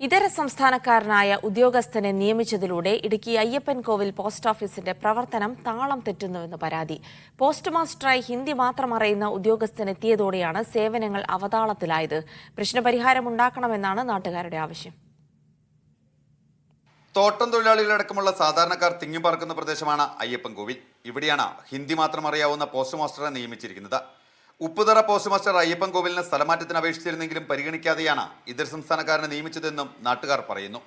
ഇതര സംസ്ഥാനക്കാരനായ ഉദ്യോഗസ്ഥനെ നിയമിച്ചതിലൂടെ ഇടുക്കി അയ്യപ്പൻകോവിൽ പോസ്റ്റ് ഓഫീസിന്റെ പ്രവർത്തനം താളം തെറ്റുന്നുവെന്ന് പരാതി. പോസ്റ്റ് മാസ്റ്ററായി ഹിന്ദി മാത്രം അറിയുന്ന ഉദ്യോഗസ്ഥനെത്തിയതോടെയാണ് സേവനങ്ങൾ അവതാളത്തിലായത്. പ്രശ്നപരിഹാരമുണ്ടാക്കണമെന്നാണ് നാട്ടുകാരുടെ ആവശ്യം. തോട്ടം തൊഴിലാളികളടക്കമുള്ള സാധാരണക്കാർ തിങ്ങിപ്പാർക്കുന്ന പ്രദേശമാണ് അയ്യപ്പൻകോവിൽ. ഇവിടെയാണ് ഹിന്ദി മാത്രം അറിയാവുന്ന പോസ്റ്റ് മാസ്റ്ററെ നിയമിച്ചിരിക്കുന്നത്. ഉപ്പുതറ പോസ്റ്റ് മാസ്റ്റർ അയ്യപ്പൻകോവിലിന് സ്ഥലമാറ്റത്തിന് അപേക്ഷിച്ചിരുന്നെങ്കിലും പരിഗണിക്കാതെയാണ് ഇതര സംസ്ഥാനക്കാരനെ നിയമിച്ചതെന്നും നാട്ടുകാർ പറയുന്നു.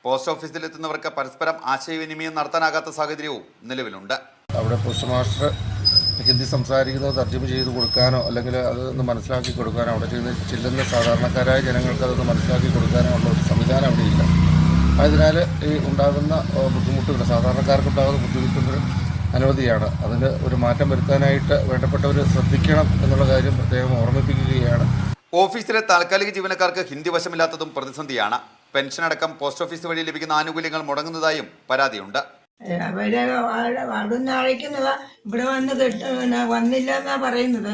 പോസ്റ്റ് ഓഫീസിലെത്തുന്നവർക്ക് പരസ്പരം ആശയവിനിമയം നടത്താനാകാത്ത സാഹചര്യവും നിലവിലുണ്ട്. അവിടെ പോസ്റ്റ് മാസ്റ്റർ ഹിന്ദി സംസാരിക്കുന്നത് തർജ്ജമ ചെയ്ത് കൊടുക്കാനോ അല്ലെങ്കിൽ അതൊന്ന് മനസ്സിലാക്കി കൊടുക്കാനോ അവിടെ ചെല്ലുന്ന സാധാരണക്കാരായ ജനങ്ങൾക്ക് അതൊന്ന് മനസ്സിലാക്കി കൊടുക്കാനോ ഉള്ള ഒരു സംവിധാനം അവിടെ ഇല്ല. അതിനാൽ ഈ ഉണ്ടാകുന്ന ബുദ്ധിമുട്ടുകൾ സാധാരണക്കാർക്കുണ്ടാകുന്ന ബുദ്ധിമുട്ടുകൾ അനവധിയാണ്. അതിൽ ഒരു മാറ്റം വരുത്താനായിട്ട് വേണ്ടപ്പെട്ടവർ ശ്രദ്ധിക്കണം എന്നുള്ള കാര്യം പ്രത്യേകം ഓർമ്മിപ്പിക്കുകയാണ്. ഓഫീസിലെ താൽക്കാലിക ജീവനക്കാർക്ക് ഹിന്ദി വശമില്ലാത്തതും പ്രതിസന്ധിയാണ്. പെൻഷൻ അടക്കം പോസ്റ്റ് ഓഫീസ് വഴി ലഭിക്കുന്ന ആനുകൂല്യങ്ങൾ മുടങ്ങുന്നതായും പരാതിയുണ്ട്. അവരെ അവിടുന്ന് അழைക്കുന്നതാ, ഇവിടെ വന്നില്ല എന്നാ പറയുന്നത്.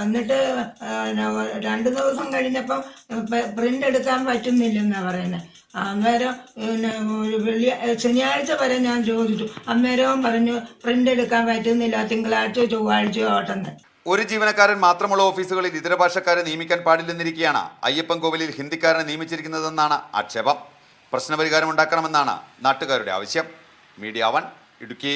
എന്നിട്ട് 2 ദിവസം കഴിഞ്ഞപ്പം പ്രിന്റ് എടുക്കാൻ പറ്റുന്നില്ലെന്നാ പറയുന്നത്. അന്നേരം ശനിയാഴ്ച വരെ ഞാൻ ചോദിച്ചു. അന്നേരവും പറഞ്ഞു പ്രിന്റ് എടുക്കാൻ പറ്റുന്നില്ല, തിങ്കളാഴ്ച ചൊവ്വാഴ്ചയോ ഓട്ടെന്ന്. ഒരു ജീവനക്കാരൻ മാത്രമുള്ള ഓഫീസുകളിൽ ഇതര ഭാഷക്കാരെ നിയമിക്കാൻ പാടില്ലെന്നിരിക്കെയാണ് അയ്യപ്പൻകോവിലിൽ ഹിന്ദിക്കാരനെ നിയമിച്ചിരിക്കുന്നതെന്നാണ് ആക്ഷേപം. പ്രശ്നപരിഹാരം ഉണ്ടാക്കണമെന്നാണ് നാട്ടുകാരുടെ ആവശ്യം. മീഡിയ 1 ഇടുക്കി.